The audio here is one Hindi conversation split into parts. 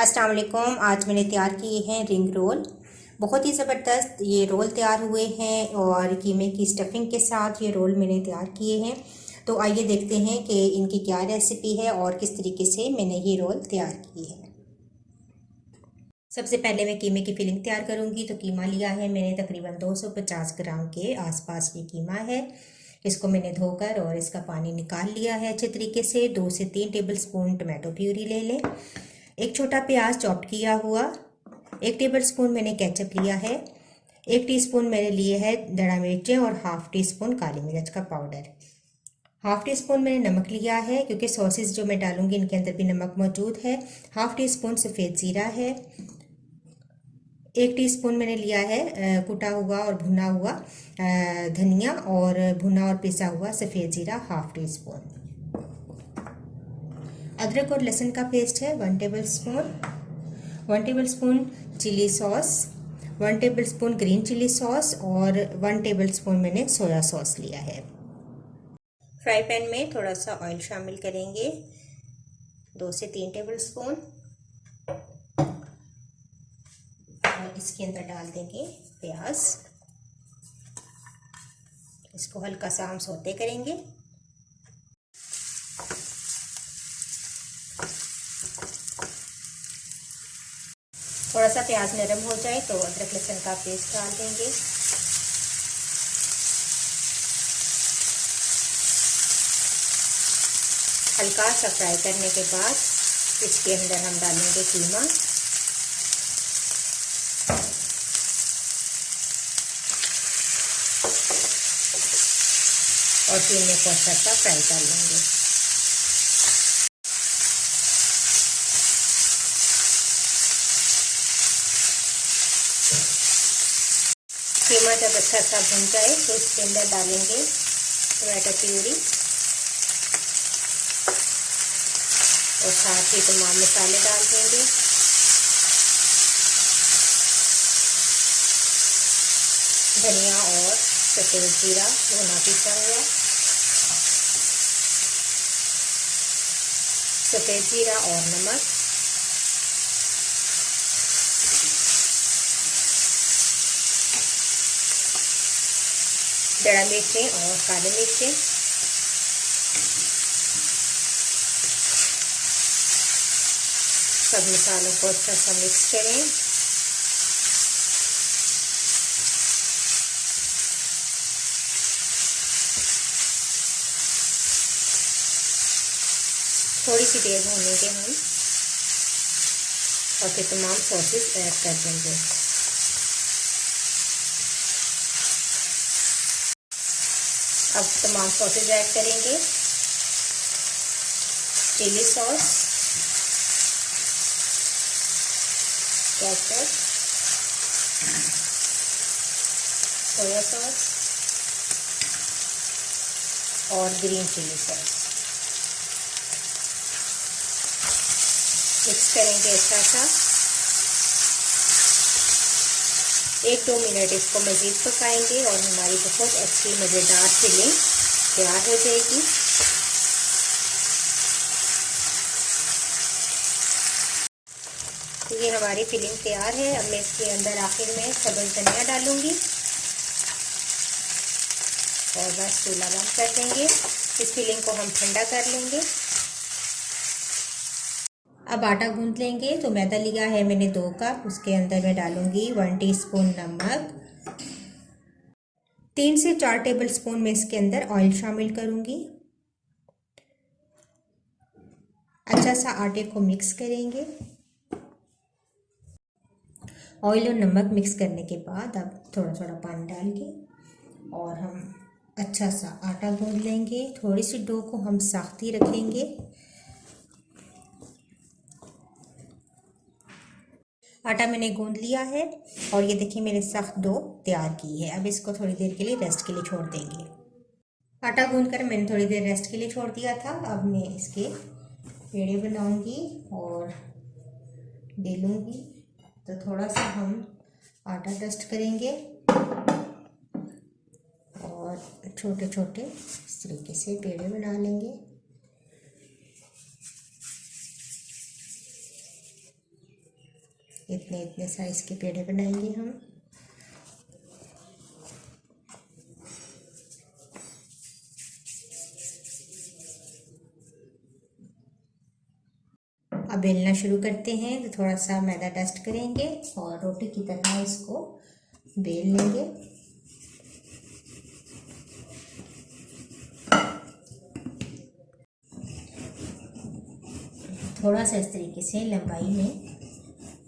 अस्सलाम वालेकुम। आज मैंने तैयार किए हैं रिंग रोल। बहुत ही ज़बरदस्त ये रोल तैयार हुए हैं और कीमे की स्टफिंग के साथ ये रोल मैंने तैयार किए हैं। तो आइए देखते हैं कि इनकी क्या रेसिपी है और किस तरीके से मैंने ये रोल तैयार किए हैं। सबसे पहले मैं कीमे की फिलिंग तैयार करूंगी। तो कीमा लिया है मैंने तकरीबन 250 ग्राम के आसपास ये कीमा है। इसको मैंने धोकर और इसका पानी निकाल लिया है अच्छे तरीके से। 2 से 3 टेबल स्पून टमाटो प्यूरी ले लें। एक छोटा प्याज चॉप किया हुआ। 1 टेबल स्पून मैंने केचप लिया है। 1 टीस्पून मैंने लिए है धड़ा मिर्चें और हाफ टी स्पून काली मिर्च का पाउडर। हाफ टी स्पून मैंने नमक लिया है क्योंकि सॉसेस जो मैं डालूंगी इनके अंदर भी नमक मौजूद है। हाफ टी स्पून सफ़ेद ज़ीरा है। 1 टीस्पून मैंने लिया है कुटा हुआ और भुना हुआ धनिया और भुना और पिसा हुआ सफ़ेद ज़ीरा हाफ टी स्पून। अदरक और लहसुन का पेस्ट है 1 table spoon. 1 table spoon chili sauce, 1 table spoon green chili sauce और 1 टेबल स्पून मैंने सोया सॉस लिया है। फ्राई पैन में थोड़ा सा ऑयल शामिल करेंगे 2 से 3 टेबल स्पून और इसके अंदर डाल देंगे प्याज। इसको हल्का सा हम सौते करेंगे। थोड़ा सा प्याज नरम हो जाए तो अदरक लहसुन का पेस्ट डाल देंगे। हल्का सा फ्राई करने के बाद इसके अंदर हम डालेंगे कीमा। और कीमे को अच्छा सा फ्राई कर लेंगे। कीमा जब अच्छा सा भुन जाए तो इसके अंदर डालेंगे टमाटो प्यूरी और साथ ही तमाम मसाले डाल देंगे। धनिया और सफ़ेद जीरा भुना पिसा हुआ, सफ़ेद जीरा और नमक, दड़ा मिर्चें और काली मिर्चें, सब मसालों को अच्छा सा मिक्स करें। थोड़ी सी देर होने के हम और फिर तमाम सॉसेस ऐड कर देंगे। अब तमाम सॉसेज ऐड करेंगे। Chili sauce, ketchup, soya sauce और ग्रीन चिली सॉस। मिक्स करेंगे अच्छा सा। 1-2 मिनट इसको मज़ीद पकाएंगे और हमारी बहुत अच्छी मज़ेदार फिलिंग तैयार हो जाएगी। तो ये हमारी फिलिंग तैयार है। अब मैं इसके अंदर आखिर में सब्ज़ धनिया डालूंगी और बस चूल्हा बंद कर देंगे। इस फिलिंग को हम ठंडा कर लेंगे। अब आटा गूंथ लेंगे। तो मैदा लिया है मैंने 2 कप। उसके अंदर मैं डालूंगी 1 टीस्पून नमक। 3 से 4 टेबल स्पून में इसके अंदर ऑयल शामिल करूंगी। अच्छा सा आटे को मिक्स करेंगे। ऑयल और नमक मिक्स करने के बाद अब थोड़ा थोड़ा पानी डाल के और हम अच्छा सा आटा गूंथ लेंगे। थोड़ी सी डो को हम सख्त ही रखेंगे। आटा मैंने गूंद लिया है और ये देखिए मैंने सख्त डो तैयार की है। अब इसको थोड़ी देर के लिए रेस्ट के लिए छोड़ देंगे। आटा गूंद कर मैंने थोड़ी देर रेस्ट के लिए छोड़ दिया था। अब मैं इसके पेड़े बनाऊंगी और बेलूंगी। तो थोड़ा सा हम आटा डस्ट करेंगे और छोटे छोटे इस तरीके से पेड़े बना लेंगे। इतने इतने साइज़ के पेड़े बनाएंगे हम। अब बेलना शुरू करते हैं। तो थोड़ा सा मैदा डस्ट करेंगे और रोटी की तरह इसको बेल लेंगे। थोड़ा सा इस तरीके से लंबाई में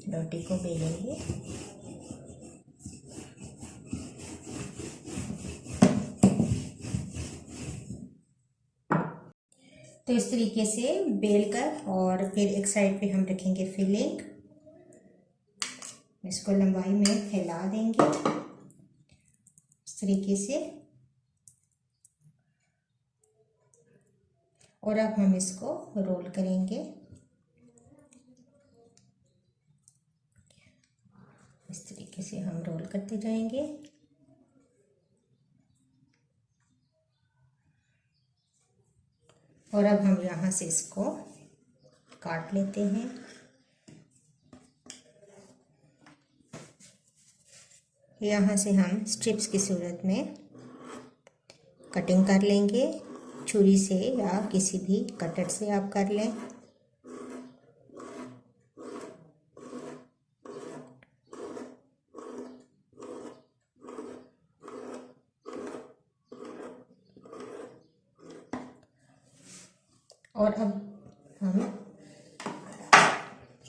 रोटी को बेलेंगे। तो इस तरीके से बेल कर और फिर एक साइड पे हम रखेंगे फिलिंग। इसको लंबाई में फैला देंगे इस तरीके से। और अब हम इसको रोल करेंगे इस तरीके से। हम रोल करते जाएंगे। और अब हम यहाँ से इसको काट लेते हैं। यहाँ से हम स्ट्रिप्स की सूरत में कटिंग कर लेंगे। छुरी से या किसी भी कटर से आप कर लें। और अब हम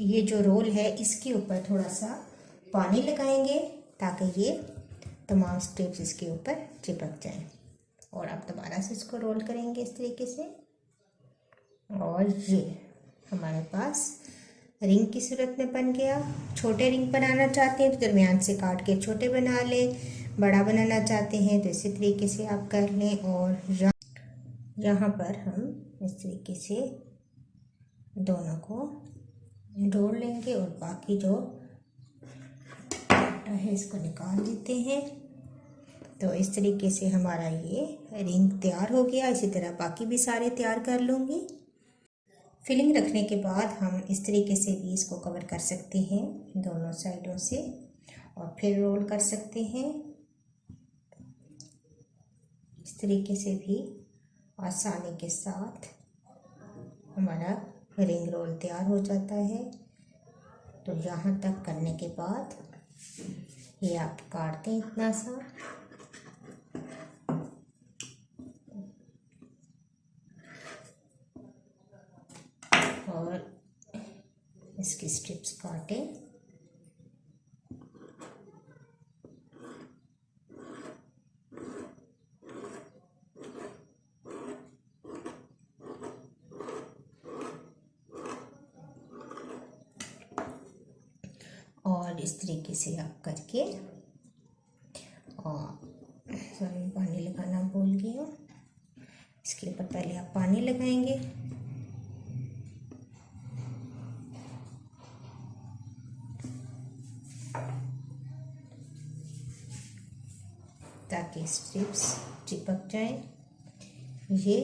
ये जो रोल है इसके ऊपर थोड़ा सा पानी लगाएंगे ताकि ये तमाम स्ट्रिप्स इसके ऊपर चिपक जाएं। और अब दोबारा से इसको रोल करेंगे इस तरीके से। और ये हमारे पास रिंग की सूरत में बन गया। छोटे रिंग बनाना चाहते हैं तो दरमियान से काट के छोटे बना लें। बड़ा बनाना चाहते हैं तो इसी तरीके से आप कर लें। और यहाँ पर हम इस तरीके से दोनों को जोड़ लेंगे और बाकी जो आटा है इसको निकाल देते हैं। तो इस तरीके से हमारा ये रिंग तैयार हो गया। इसी तरह बाकी भी सारे तैयार कर लूँगी। फिलिंग रखने के बाद हम इस तरीके से भी इसको कवर कर सकते हैं दोनों साइडों से और फिर रोल कर सकते हैं। इस तरीके से भी आसानी के साथ हमारा रिंग रोल तैयार हो जाता है। तो यहाँ तक करने के बाद ये आप काट दें इतना सा। और इसकी स्ट्रिप्स काटें। और इस तरीके से आप करके, और सॉरी पानी लगाना भूल गई हूँ। इसके ऊपर पहले आप पानी लगाएंगे ताकि स्ट्रिप्स चिपक जाए ये।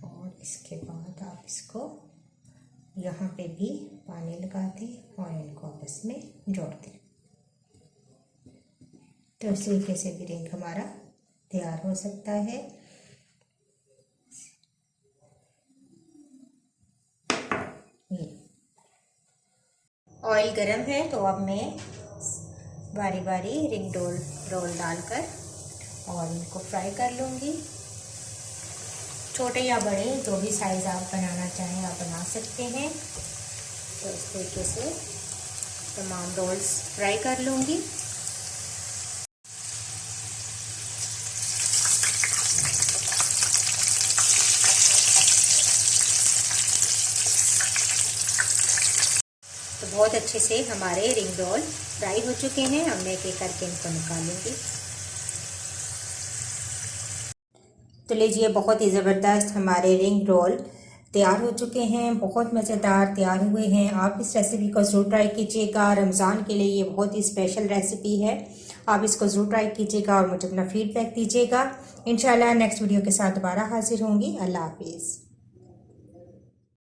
और इसके बाद आप इसको यहाँ पे भी पानी लगा दें और इनको आपस में जोड़ दें। तो इस तरीके से भी रिंग हमारा तैयार हो सकता है। ये ऑयल गरम है तो अब मैं बारी बारी रिंग रोल डालकर और इनको फ्राई कर लूँगी। छोटे या बड़े जो भी साइज़ आप बनाना चाहें आप बना सकते हैं। तो इस तरीके से तमाम रोल्स फ्राई कर लूँगी। तो बहुत अच्छे से हमारे रिंग रोल फ्राई हो चुके हैं। अब मैं एक एक करके इनको निकालूंगी। तो लीजिए बहुत ही ज़बरदस्त हमारे रिंग रोल तैयार हो चुके हैं। बहुत मज़ेदार तैयार हुए हैं। आप इस रेसिपी को ज़रूर ट्राई कीजिएगा। रमज़ान के लिए ये बहुत ही स्पेशल रेसिपी है। आप इसको ज़रूर ट्राई कीजिएगा और मुझे अपना फीडबैक दीजिएगा। इंशाल्लाह नेक्स्ट वीडियो के साथ दोबारा हाजिर होंगी। अल्लाह हाफिज़।